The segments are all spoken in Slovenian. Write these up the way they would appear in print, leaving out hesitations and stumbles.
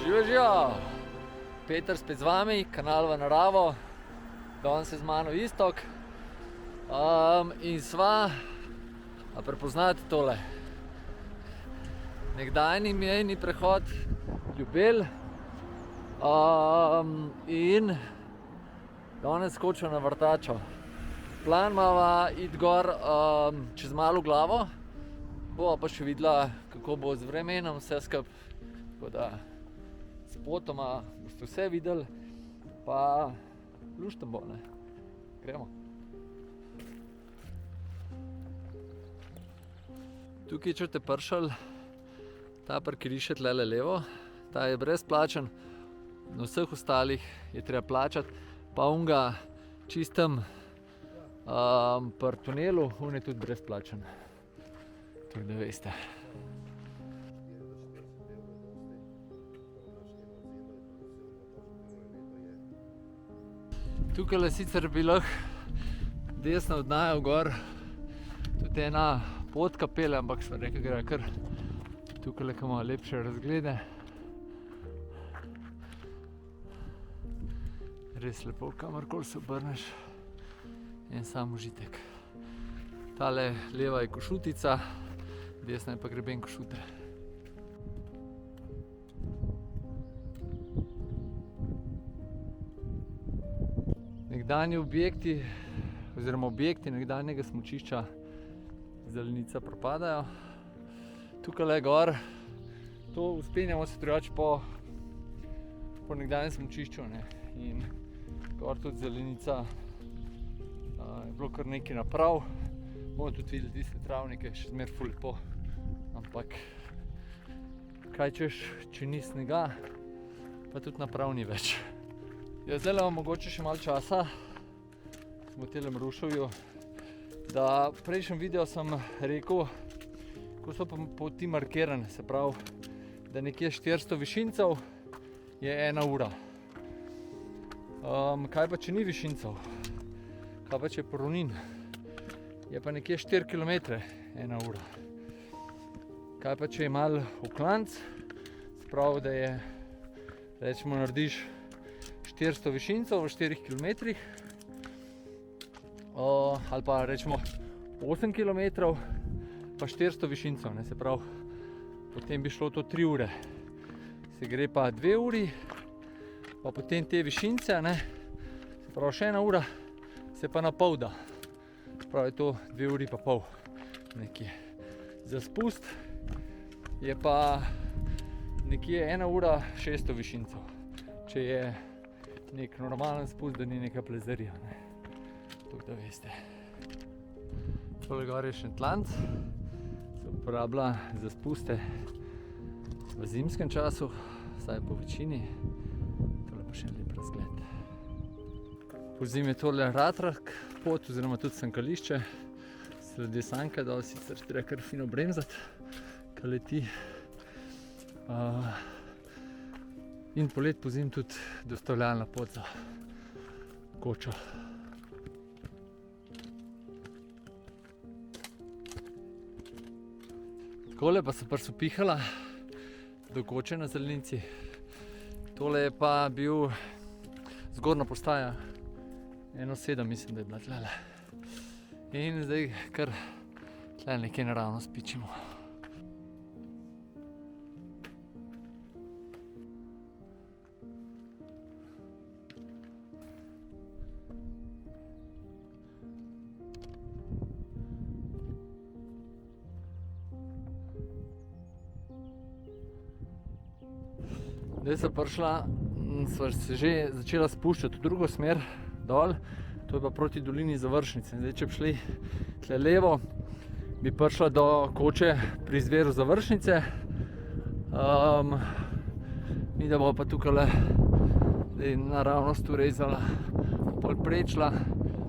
Živijo! Peter spet z vami, kanal v naravo. Danes je z mano Iztok. In sva, a prepoznate tole? Nekdajni mejni prehod Ljubelj. In danes skočil na Vrtačo. Plan imava iti gor čez Malo Glavo. Bova pa še videla, kako bo z vremenom vse skupaj. Tako da spotoma boste vse videli, pa lušten bo, ne? Gremo. Tukaj čete pršel, ta parkirišče tlele levo, ta je brezplačen, na vseh ostalih je treba plačati, pa onga čistem pri tunelu, on je tudi brezplačen. Tako da veste. Tukaj sicer bi lahko desno odnajal gor tudi ena potka pele, ampak smo rekli, gre kar tukaj imamo lepše razglede. Res lepo, kamorkoli se obrneš, en sam užitek. Tale leva je Košutica, desna je pa greben Košute. Nekdanji objekti, oziroma objekti nekdanjega smučišča Zelenica propadajo. Tukaj gor, to vzpenjamo se drugače po nekdanjem smučišču, ne. In gor tudi Zelenica, je bilo kar nekaj naprav. Bomo tudi videli tiste travnike, še zmer ful lepo. Ampak kaj češ, če ni snega, pa tudi naprav ni več. Ja, zdaj imamo mogoče še malo časa, smo v telem Ruševju, da v prejšnjem videu sem rekel, ko so pa poti markirane, se pravi, da nekje 400 višincev je 1 ura. Kaj pa, če ni višincev? Kaj pa, če je ravnin? Je pa nekje 4 km 1 ura. Kaj pa, če je malo oklanc, se pravi, da je, rečemo, narediš 400 višincev v 4 km, ali pa rečemo 8 km, pa 400 višincev, ne, se pravi, potem bi šlo to 3 ure. Se gre pa 2 uri, pa potem te višince, ne, se pravi še 1 ura, se pa napolda. Se pravi, to 2 uri pa pol nekje. Za spust je pa nekje 1 ura 600 višincev, če je nek normalen spust, da ni neka plezarija, ne. Tako da veste. Tole gor je Šentlanc, se uporablja za spuste v zimskem času, vsaj po večini. Tole pa še en lep razgled. Pozimi je tole Ratrak pot, oziroma tudi sankališče. Sledi sanke, dol sicer treba kar fino bremzati, ko leti. In polet pozimi tudi dostavljalna pot za kočo. Takole pa se prisopihala do koče na Zelenici. Tole je pa bil zgornja postaja, 1.7 mislim, da je bila tlele. In zdaj kar tle nekaj naravno spičimo. Zdaj sem prišla, sva se že začela spuščati v drugo smer, dol, to je pa proti dolini Završnice. Zdaj, če bi šli tle levo, bi prišla do koče pri izviru Završnice. Mi da bo pa tukaj naravnost urezala, pol prečla,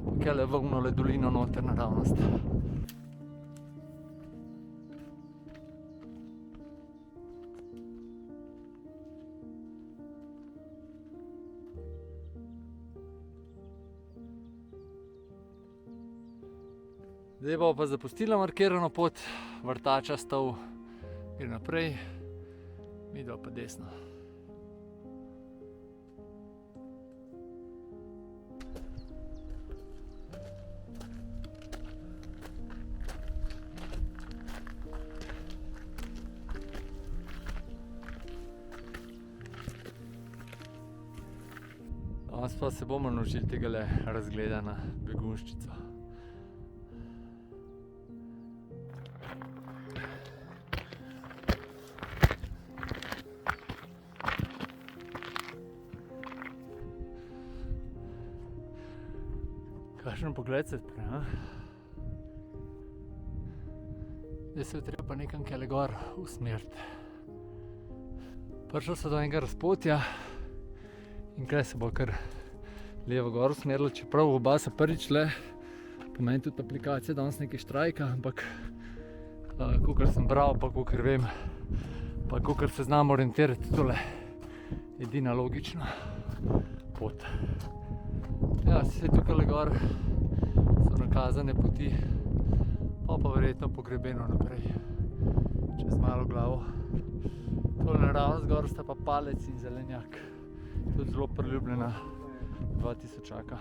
tukaj vgnole dolino noter naravnost. Zdaj bo pa zapustila markirano pot, Vrtača stal, gre naprej, midva pa desno. Danes pa se bomo naučili tegale razgleda na Begunjščico. Kakšen pogled se odpre, a? Zdaj se je treba pa nekam kele gor usmeriti. Prišel se do enega razpotja in kaj se bo kar levo gor usmerilo, čeprav oba se prvič le, pomeni tudi aplikacija, danes nekaj štrajka, ampak kakor sem bral, pa kakor vem, pa kakor se znam orientirati, tole edina logična pot. Ja, vse tukaj gor so nakazane poti, pa verjetno pogrebeno naprej, čez malo glavo. Tole naravnost gor sta pa palec in zelenjak, tudi zelo priljubljena 2000-čaka.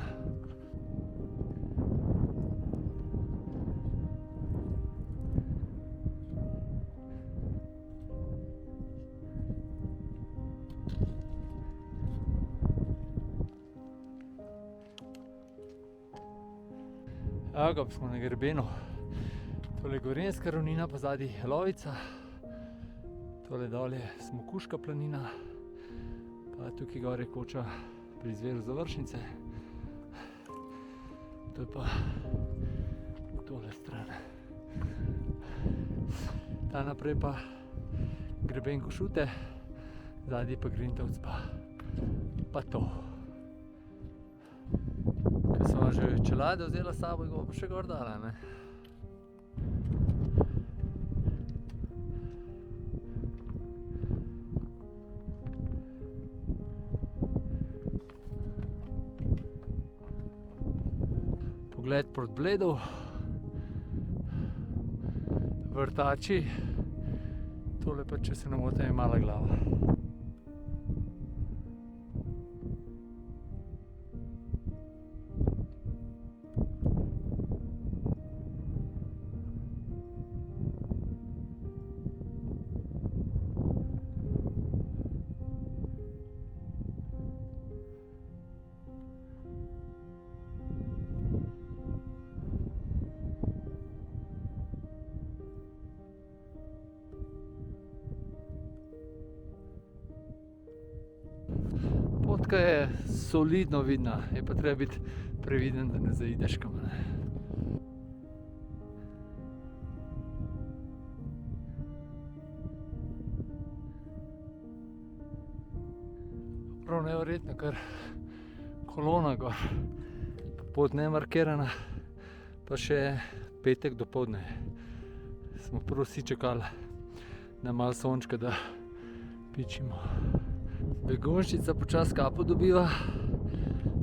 Evo ga, pa smo na grebenu. Tole je Gorenjska ravnina, pa zadaj Jelovica. Tole dol je Smokuška planina, pa tukaj gor je koča pri izviru Završnice. To je pa v tole stran. Ta naprej pa greben Košute, zadaj pa Grintovc pa to. Ko sem že čelade vzela s sabo, ga pa še gor dala, ne? Pogled proti Bledu, vrtači, tole pa, če se ne motim, je Mala Glava. Potka je solidno vidna, je pa treba biti previden, da ne zaideš kam. Prav neverjetno, kar kolona gor, pot nemarkirana, pa še petek dopoldne. Smo prav vsi čakali na malo sončka, da pičimo. Begunjščica počas kapo dobiva,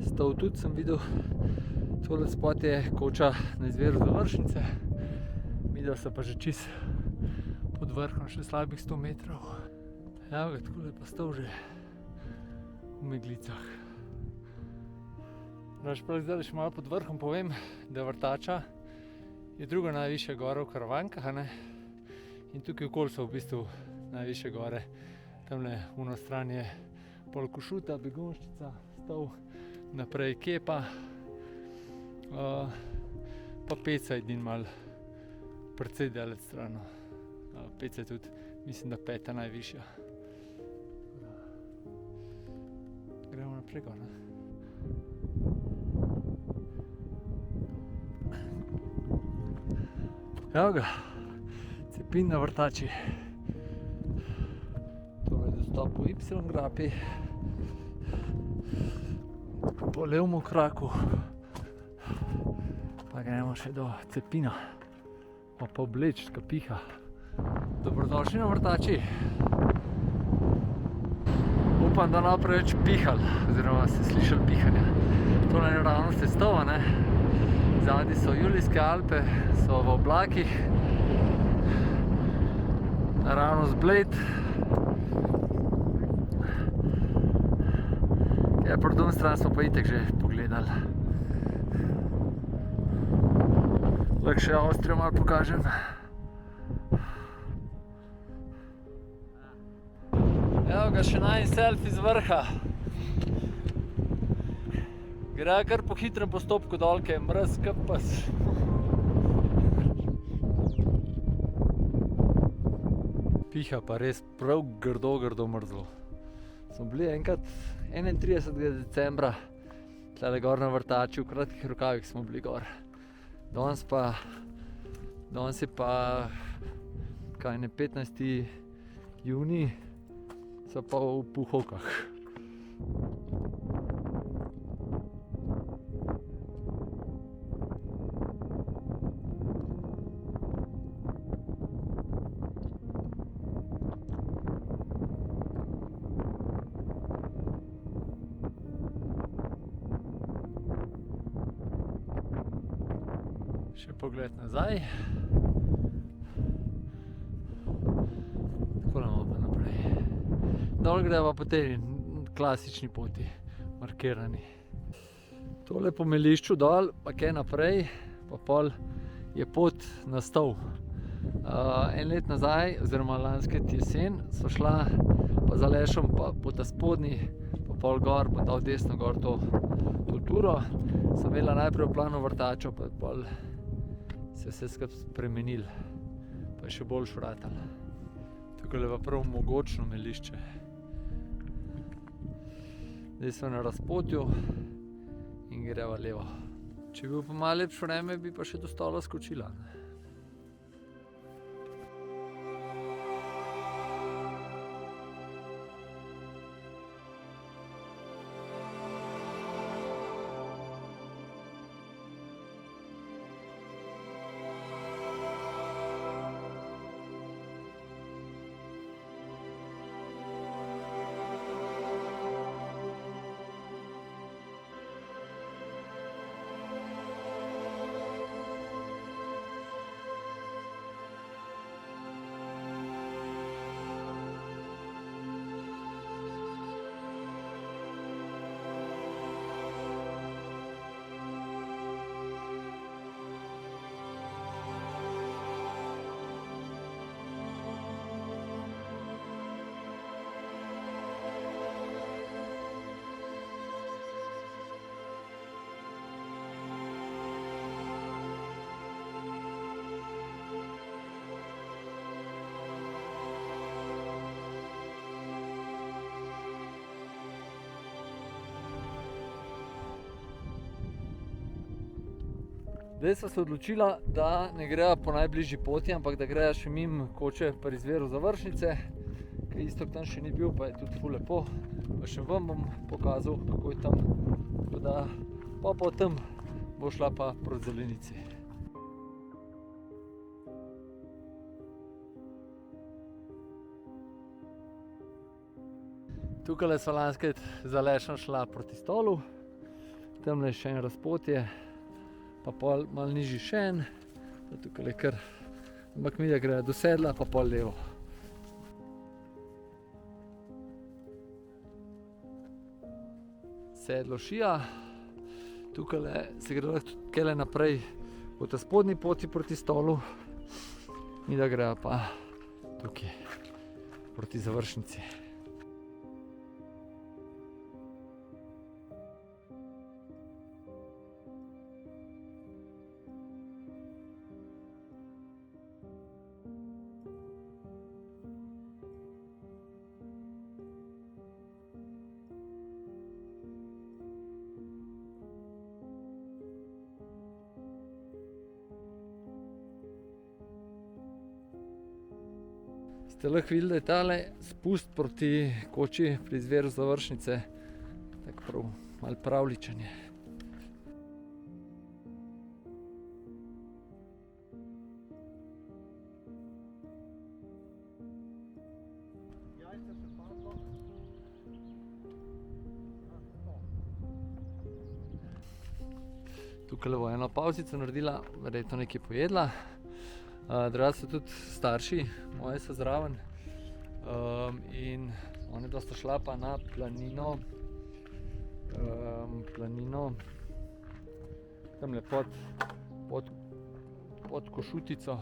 stol tudi sem videl, tole spot je koča na izviru Završnice, midva se pa že čist pod vrhom, še slabih 100 metrov. Evo ga, takole pa stol že v meglicah. Zdaj še malo pod vrhom povem, da Vrtača je druga najvišja gora v Karavankah, ne? In tukaj okoli so v bistvu najvišje gore. Tamle uno stran je pol Košuta, Begunjščica, stol, naprej Kepa, pa Peca edin mal precej daleč stran. Peca je tudi, mislim, da 5. najvišja. Gremo naprej gor, ne? Evo ga, Cepin na Vrtači. Tole je dostop po Y-grapi, po levemu kraku, pa gremo še do Cepina, pa Obleč, Kapiha. Dobrodošli na Vrtači. Upam, da ne bo preveč pihal, oziroma ste slišali pihanja. Tole je naravnost je stova, ne? Zadaj so Julijske Alpe, so v oblakih, naravnost Bled. Ja, po drugi strani smo pa itek že pogledali. Lahko še Avstrijo malo pokažem. Evo ga, še najin selfie z vrha. Gre kar po hitrem postopku dol, ke je mraz ke pes. Piha pa res prav grdo mrzlo. Smo bili enkrat 31. decembra tlele gor na Vrtači, v kratkih rokavih smo bili gor. Danes je pa kaj ne 15. junij, so pa v puhovkah. Še pogled nazaj. Takole imamo pa naprej. Dol greva po tej klasični poti, markirani. Tole po Melišču dol, pa kaj naprej, pa pol je pot na Stol. En let nazaj, oziroma lansket jesen, sva šla pa z Alešem pa po ta spodnji, pa pol gor, pa dol desno gor to turo. Sem imela najprej v planu Vrtačo, pa pol se je vse skupaj spremenilo, pa je še boljše ratalo. Tukajle pa prav mogočno Melišče. Zdaj smo na razpotju in greva levo. Če bi bil pa malo lepše vreme, bi pa še do Stola skočila. Zdaj sva se odločila, da ne greva po najbližji poti, ampak da greva še mimo Koče pri izviru Završnice, ker Iztok tam še ni bil, pa je tudi ful lepo. Pa še vam bom pokazal, kako je tam. Tako da pa tam bo šla pa proti zelenici. Tukajle sva lansket z Alešem šla proti Stolu. Tamle je še en razpotje. Pa pol malo nižji še en, pa tukaj je kar, ampak mi da gre do Sedla, pa pol levo. Sedlo Šija, tukaj se gre lahko tukaj naprej po ta spodnji poti proti Stolu, mi da gre pa tukaj proti Završnici. Ste lahko videli, da je tale spust proti Koči pri izviru Završnice tako prav malo pravljičen je. Tukaj bo eno pavzico naredila, verjetno nekaj pojedla. Drugače so tudi starši, moji so zraven. In oni dva sta šla pa na planino, tamle pod Košutico.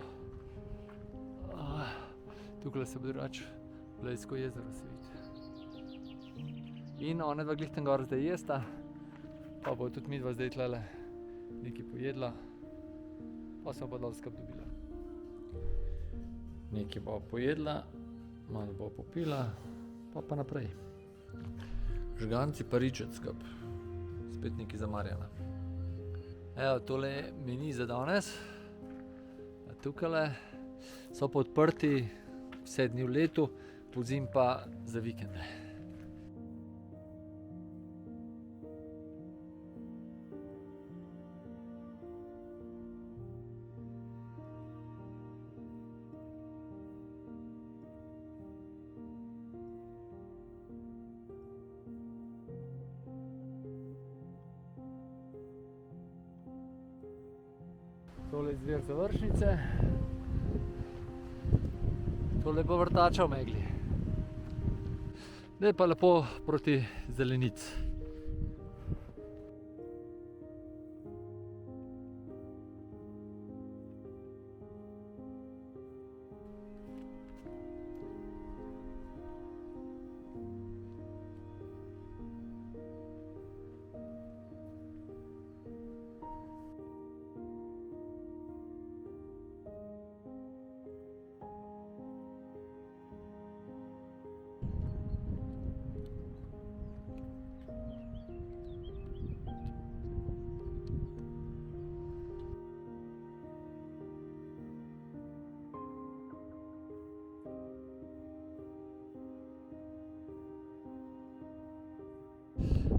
Tukaj se bo drugače Blejsko jezero se vidi. In ona dva glih tam gor zdaj jesta, Pa bo tudi midva zdaj tlele nekaj pojedla, pa smo pa dal skup dobila. Nekaj bo pojedla, malo bo popila, pa naprej. Žganci pa ričet skup, spet nekaj za Marjana. Evo, tole je meni za danes. Tukajle so pa odprti vse dni v letu, pozimi pa za vikende. Tole je zver Završnice, tole pa vrtača v megli. Zdaj pa lepo proti zelenici.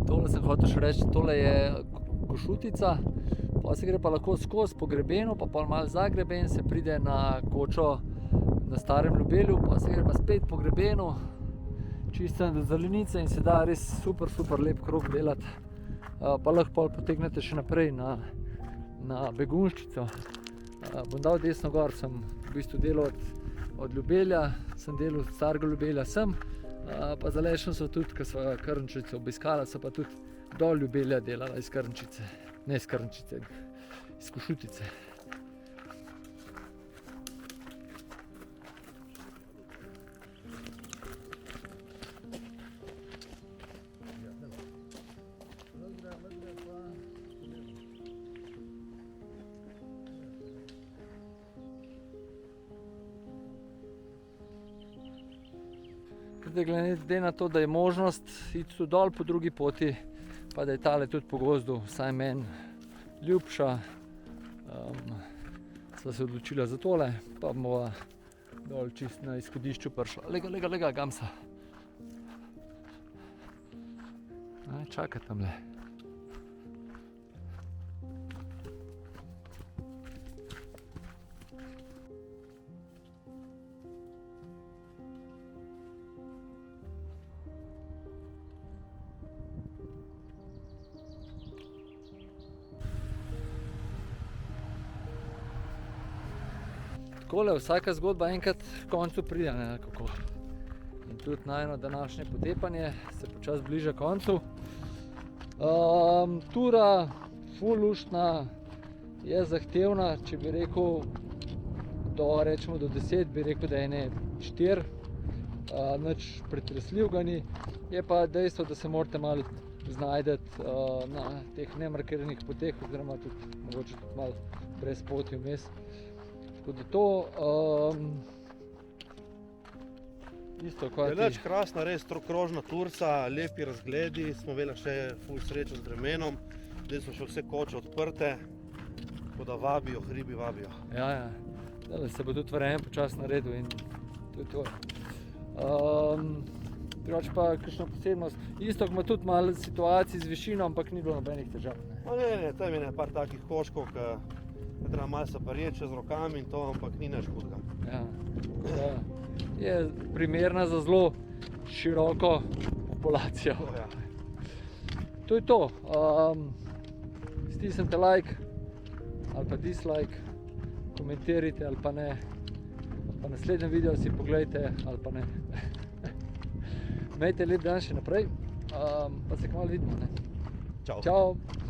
Tole sem hotel še reči, tole je Košutica, pa se gre pa lahko skozi po grebenu, pa pol malo za greben, se pride na kočo na Starem Ljubelju, pa se gre pa spet po grebenu, čisto do zelenice in se da res super lep krog delati. Pa lahko pol potegnete še naprej na Begunjščico. Bom dal desno gor, sem v bistvu delal od Ljubelja, sem delal od Starega Ljubelja sem. Pa z Alešem so tudi, ko sva Krnčico obiskala, so pa tudi dol Ljubelja delala iz Krnčice, ne iz Krnčice, iz Košutice. Glede na to, da je možnost iti tu dol po drugi poti, pa da je tale tudi po gozdu vsaj meni ljubša, sva se odločila za tole, pa bomo dol čist na izhodišču prišla. Lega, gamsa. Čaka tamle. Takole, vsaka zgodba enkrat v koncu pride, ne, kako. In tudi najno današnje potepanje se počasi bliža koncu. Tura, ful luštna, je zahtevna, če bi rekel, rečemo do 10, bi rekel, da je ne 4, nič pretresljivega ni. Je pa dejstvo, da se morate malo znajdeti na teh nemarkiranih poteh, oziroma tudi mogoče tudi malo brez poti vmes. Tako da to, isto kot je nič krasna, res krožna turca, lepi razgledi, smo imeli še ful srečo z vremenom, zdaj so še vse koče odprte, tako da vabijo, hribi vabijo. Ja, da se bo tudi vreme počasi naredil in to je to. Drugače pa kakšna posebnost, isto ima tudi malo situacij z višino, ampak ni bilo nobenih težav. Ne, tam je par takih koškov, treba malo se prijeti čez rokami in to, ampak ni nič hudega. Ja, je primerna za zelo široko populacijo. To je to. Stisnite like ali pa dislike, komentirajte ali pa ne, pa naslednjem videu si pogledajte ali pa ne. Imejte lep dan še naprej, pa se kmalu vidimo. Čau. Čau.